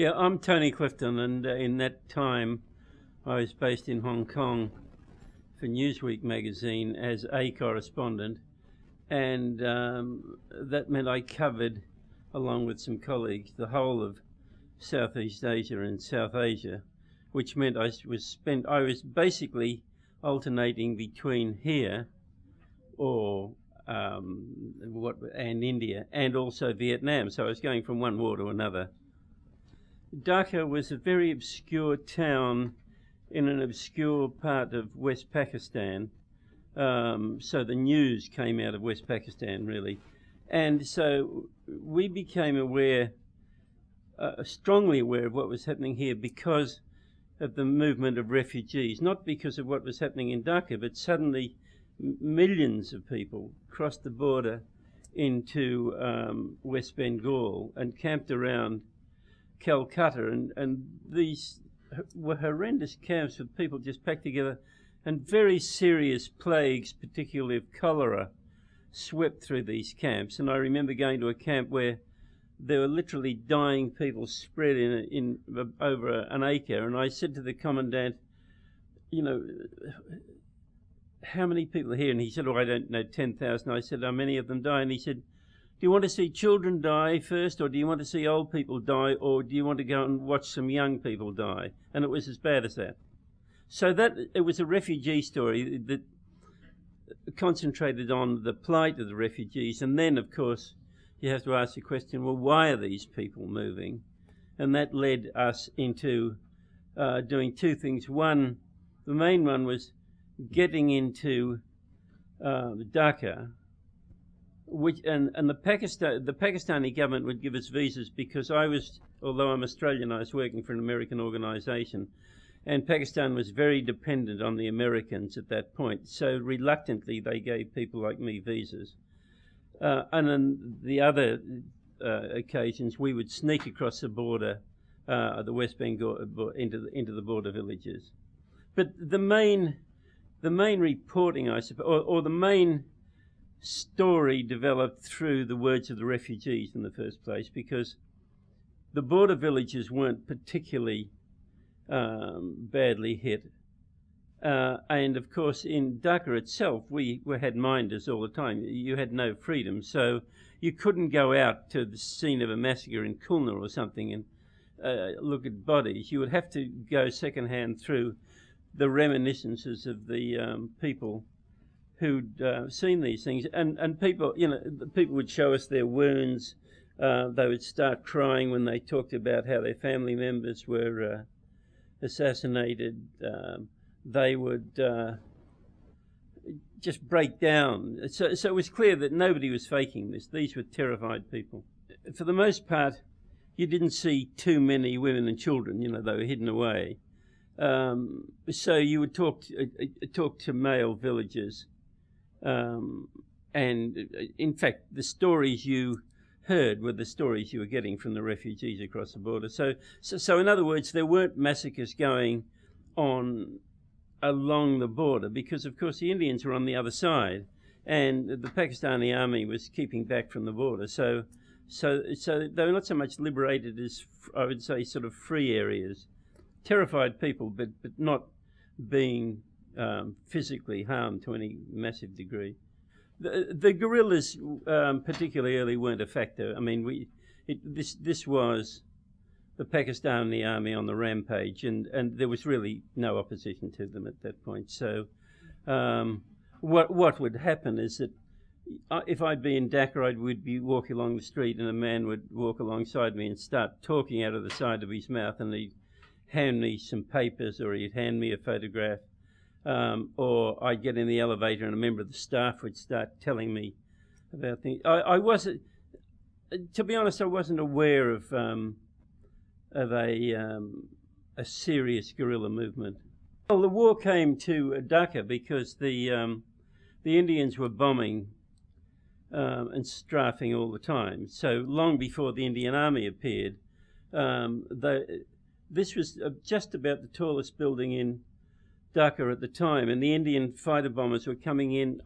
Yeah, I'm Tony Clifton, and in that time I was based in Hong Kong for Newsweek magazine as a correspondent, and that meant I covered, along with some colleagues, the whole of Southeast Asia and South Asia, which meant I was basically alternating between here and India, and also Vietnam. So I was going from one war to another. Dhaka was a very obscure town in an obscure part of West Pakistan. So the news came out of West Pakistan, really. And so we became aware, strongly aware of what was happening here because of the movement of refugees, not because of what was happening in Dhaka, but suddenly millions of people crossed the border into West Bengal and camped around Calcutta, and these were horrendous camps with people just packed together, and very serious plagues, particularly of cholera, swept through these camps. And I remember going to a camp where there were literally dying people spread in over an acre, and I said to the commandant, you know, how many people are here? And he said, oh, I don't know, 10,000. I said, how many of them die? And he said, do you want to see children die first, or do you want to see old people die, or do you want to go and watch some young people die? And it was as bad as that. So that it was a refugee story that concentrated on the plight of the refugees. And then, of course, you have to ask the question, well, why are these people moving? And that led us into doing two things. One, the main one was getting into Dhaka, and the Pakistani government would give us visas because although I'm Australian, I was working for an American organisation, and Pakistan was very dependent on the Americans at that point. So reluctantly, they gave people like me visas. And on the other occasions, we would sneak across the border, the West Bengal, into the border villages. But the main reporting, I suppose, or the main story developed through the words of the refugees in the first place, because the border villages weren't particularly badly hit. And of course, in Dhaka itself, we had minders all the time. You had no freedom, so you couldn't go out to the scene of a massacre in Kulna or something and look at bodies. You would have to go secondhand through the reminiscences of the people who'd seen these things, and people, people would show us their wounds. They would start crying when they talked about how their family members were assassinated. They would just break down. So it was clear that nobody was faking this. These were terrified people. For the most part, you didn't see too many women and children. They were hidden away. So you would talk to male villagers. And in fact, the stories you heard were the stories you were getting from the refugees across the border. So in other words, there weren't massacres going on along the border because, of course, the Indians were on the other side, and the Pakistani army was keeping back from the border. So they were not so much liberated as, I would say, sort of free areas, terrified people, but not being physically harmed to any massive degree. The guerrillas, particularly early, weren't a factor. I mean, this was the Pakistani army on the rampage, and there was really no opposition to them at that point. So what would happen is that if I'd be in Dhaka, I would be walking along the street, and a man would walk alongside me and start talking out of the side of his mouth, and he'd hand me some papers, or he'd hand me a photograph. Or I'd get in the elevator and a member of the staff would start telling me about things. I wasn't, to be honest, I wasn't aware of a serious guerrilla movement. Well, the war came to Dhaka because the Indians were bombing and strafing all the time. So long before the Indian Army appeared, this was just about the tallest building in Dhaka at the time, and the Indian fighter bombers were coming in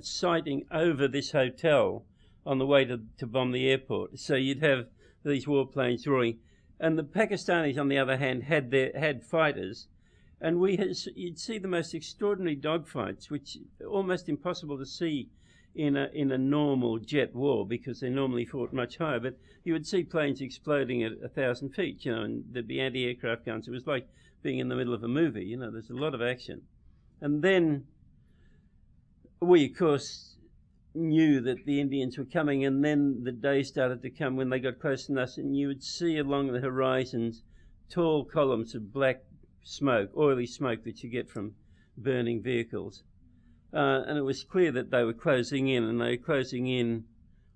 sighting over this hotel on the way to bomb the airport. So you'd have these warplanes drawing And the Pakistanis, on the other hand, had fighters, and you'd see the most extraordinary dogfights, which are almost impossible to see in a normal jet war, because they normally fought much higher. But you would see planes exploding at 1,000 feet, and there'd be anti-aircraft guns. It was like being in the middle of a movie. There's a lot of action. And then we, of course, knew that the Indians were coming, and then the day started to come when they got close to us, and you would see along the horizons tall columns of black smoke, oily smoke that you get from burning vehicles. And it was clear that they were closing in, and they were closing in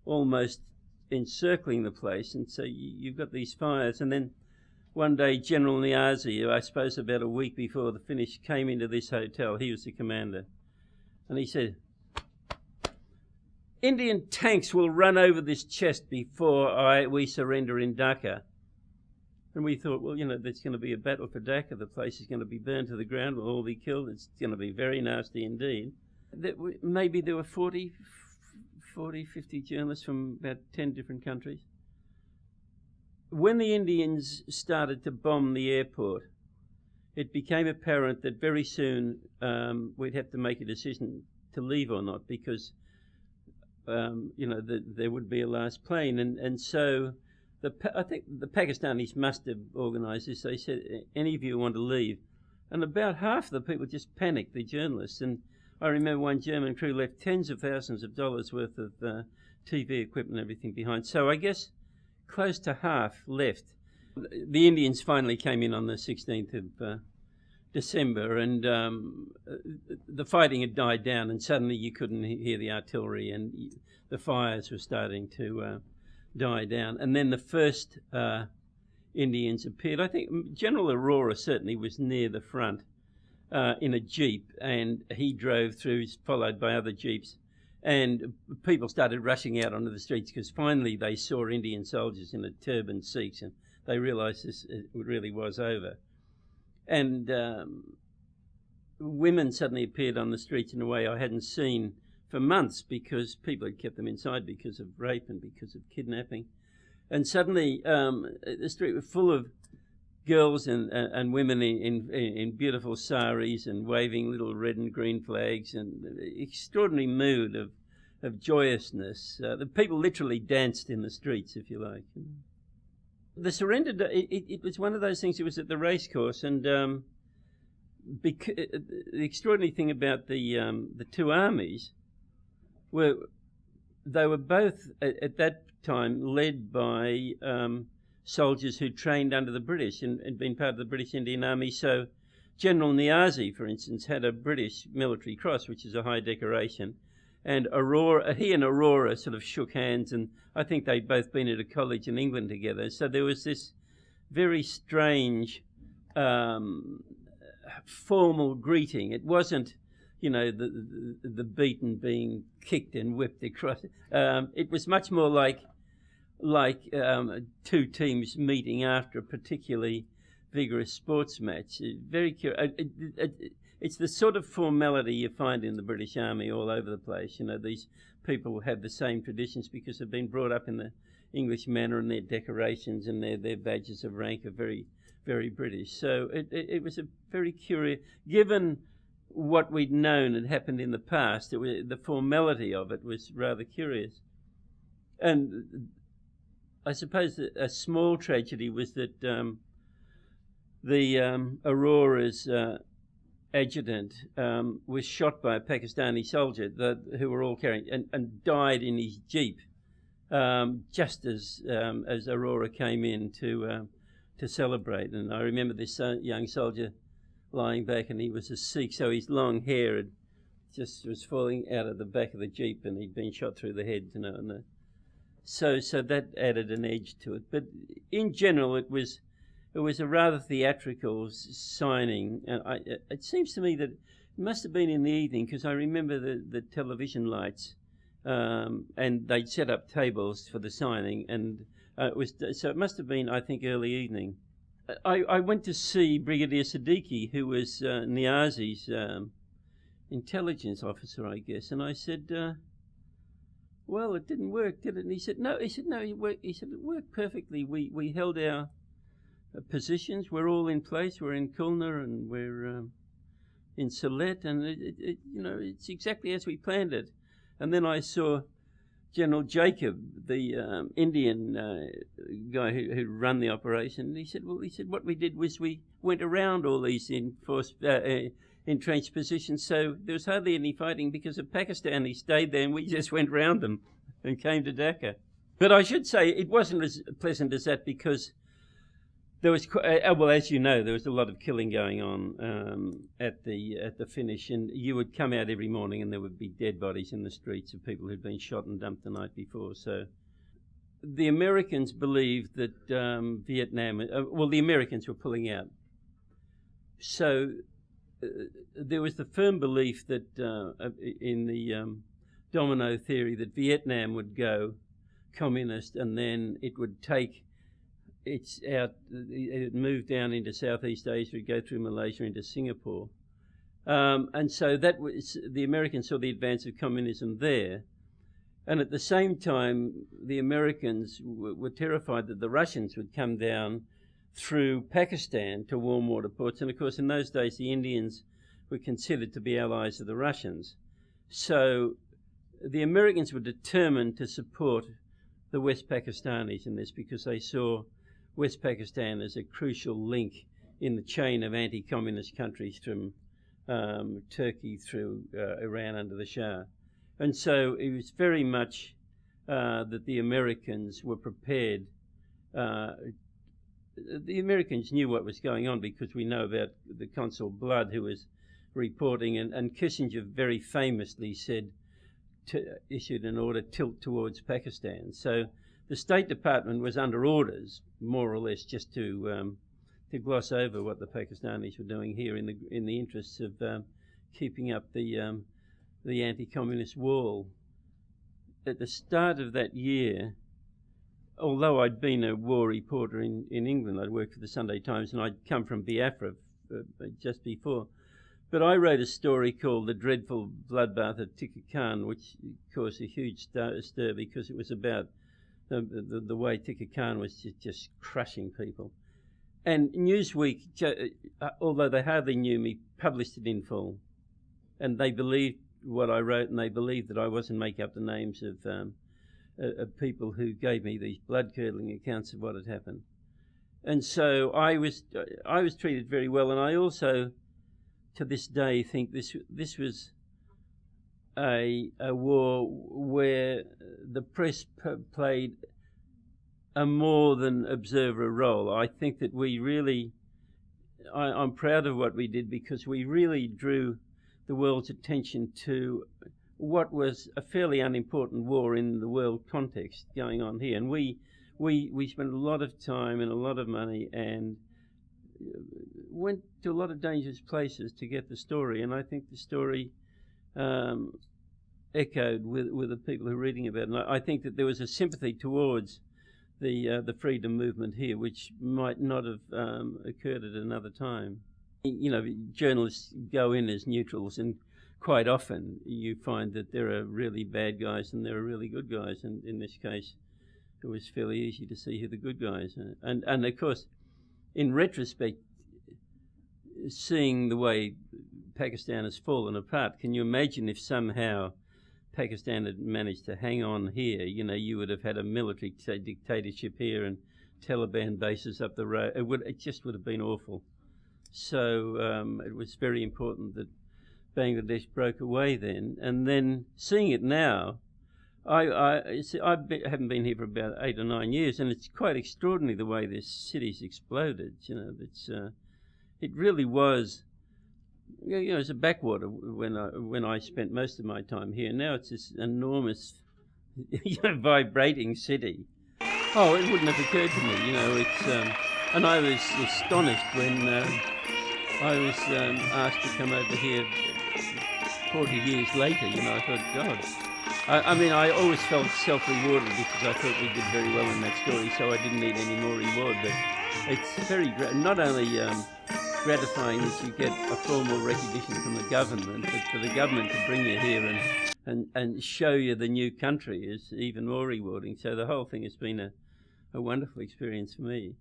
almost encircling the place. And so you've got these fires. And then one day General Niazi, I suppose about a week before the finish, came into this hotel. He was the commander. And he said, "Indian tanks will run over this chest before we surrender in Dhaka." And we thought, well, there's going to be a battle for Dhaka. The place is going to be burned to the ground. We'll all be killed. It's going to be very nasty indeed. Maybe there were 40, 50 journalists from about 10 different countries. When the Indians started to bomb the airport, it became apparent that very soon we'd have to make a decision to leave or not, because there would be a last plane. And so I think the Pakistanis must have organised this. They said, "Any of you want to leave?" And about half the people just panicked, the journalists. And I remember one German crew left tens of thousands of dollars worth of TV equipment and everything behind. So I guess close to half left. The Indians finally came in on the 16th of December, and the fighting had died down, and suddenly you couldn't hear the artillery, and the fires were starting to die down. And then the first Indians appeared. I think General Aurora certainly was near the front in a jeep, and he drove through, followed by other jeeps, and people started rushing out onto the streets, because finally they saw Indian soldiers in a turbaned Sikhs, and they realised it really was over. And women suddenly appeared on the streets in a way I hadn't seen for months, because people had kept them inside because of rape and because of kidnapping. And suddenly the street was full of girls and women in beautiful saris and waving little red and green flags, and extraordinary mood of joyousness. The people literally danced in the streets, if you like. The surrender, it was one of those things. It was at the racecourse, and the extraordinary thing about the two armies were they were both at that time led by soldiers who trained under the British and been part of the British Indian Army. So General Niazi, for instance, had a British Military Cross, which is a high decoration, and he and Aurora sort of shook hands, and I think they'd both been at a college in England together. So there was this very strange formal greeting. It wasn't, the beaten being kicked and whipped across. It was much more like two teams meeting after a particularly vigorous sports match. Very curious. It's the sort of formality you find in the British Army all over the place. These people have the same traditions because they've been brought up in the English manner, and their decorations and their badges of rank are very, very British. So it was a very curious, given what we'd known had happened in the past, the formality of it was rather curious. And I suppose that a small tragedy was that the Aurora's adjutant was shot by a Pakistani soldier who were all carrying, and died in his jeep just as Aurora came in to celebrate. And I remember this young soldier lying back, and he was a Sikh, so his long hair just was falling out of the back of the jeep, and he'd been shot through the head, and so that added an edge to it. But in general, it was a rather theatrical signing. It seems to me that it must have been in the evening, because I remember the television lights, and they'd set up tables for the signing, and it must have been, I think, early evening. I went to see Brigadier Siddiqui, who was Niazi's intelligence officer, I guess, and I said, "Well, it didn't work, did it?" And he said, "No." He said, "No, it worked." He said, "It worked perfectly. We held our positions. We're all in place. We're in Kulna and we're in Sylhet, and it's exactly as we planned it. And then I saw General Jacob, the Indian guy who ran the operation, and he said, what we did was we went around all these entrenched positions, so there was hardly any fighting because of Pakistan. He stayed there, and we just went round them and came to Dhaka. But I should say it wasn't as pleasant as that, because there was, as you know, there was a lot of killing going on at the finish, and you would come out every morning and there would be dead bodies in the streets of people who'd been shot and dumped the night before. So the Americans believed that Vietnam, the Americans were pulling out. So there was the firm belief that in the domino theory that Vietnam would go communist, and then it would take it moved down into Southeast Asia, go through Malaysia into Singapore. And so that was, the Americans saw the advance of communism there. And at the same time, the Americans were terrified that the Russians would come down through Pakistan to warm water ports. And of course, in those days, the Indians were considered to be allies of the Russians. So the Americans were determined to support the West Pakistanis in this, because they saw West Pakistan as a crucial link in the chain of anti-communist countries from Turkey through Iran under the Shah. And so it was very much that the Americans were prepared. The Americans knew what was going on, because we know about the Consul Blood, who was reporting, and Kissinger very famously said, issued an order, tilt towards Pakistan. So the State Department was under orders, more or less, just to gloss over what the Pakistanis were doing here in the interests of keeping up the anti-communist wall. At the start of that year, although I'd been a war reporter in England, I'd worked for the Sunday Times, and I'd come from Biafra just before. But I wrote a story called The Dreadful Bloodbath of Tika Khan, which caused a huge stir because it was about the way Tika Khan was just crushing people. And Newsweek, although they hardly knew me, published it in full. And they believed what I wrote, and they believed that I wasn't making up the names of people who gave me these blood-curdling accounts of what had happened. And so I was treated very well, and I also, to this day, think this was a war where the press played a more than observer role. I think that we really, I'm proud of what we did, because we really drew the world's attention to what was a fairly unimportant war in the world context going on here. And we spent a lot of time and a lot of money and went to a lot of dangerous places to get the story. And I think the story echoed with the people who are reading about it. And I think that there was a sympathy towards the freedom movement here, which might not have occurred at another time. You know, journalists go in as neutrals, and quite often you find that there are really bad guys and there are really good guys. And in this case, it was fairly easy to see who the good guys are. And of course, in retrospect, seeing the way Pakistan has fallen apart, can you imagine if somehow Pakistan had managed to hang on here? You know, you would have had a military dictatorship here and Taliban bases up the road. It just would have been awful. So it was very important that Bangladesh broke away then. And then seeing it now, I haven't been here for about 8 or 9 years, and it's quite extraordinary the way this city's exploded. You know, it really was. You know, it's a backwater when I spent most of my time here. Now it's this enormous, vibrating city. Oh, it wouldn't have occurred to me. You know, it's and I was astonished when I was asked to come over here 40 years later. You know, I thought, God. I mean, I always felt self-rewarded because I thought we did very well in that story, so I didn't need any more reward. But it's very not only gratifying that you get a formal recognition from the government, but for the government to bring you here and show you the new country is even more rewarding. So the whole thing has been a wonderful experience for me.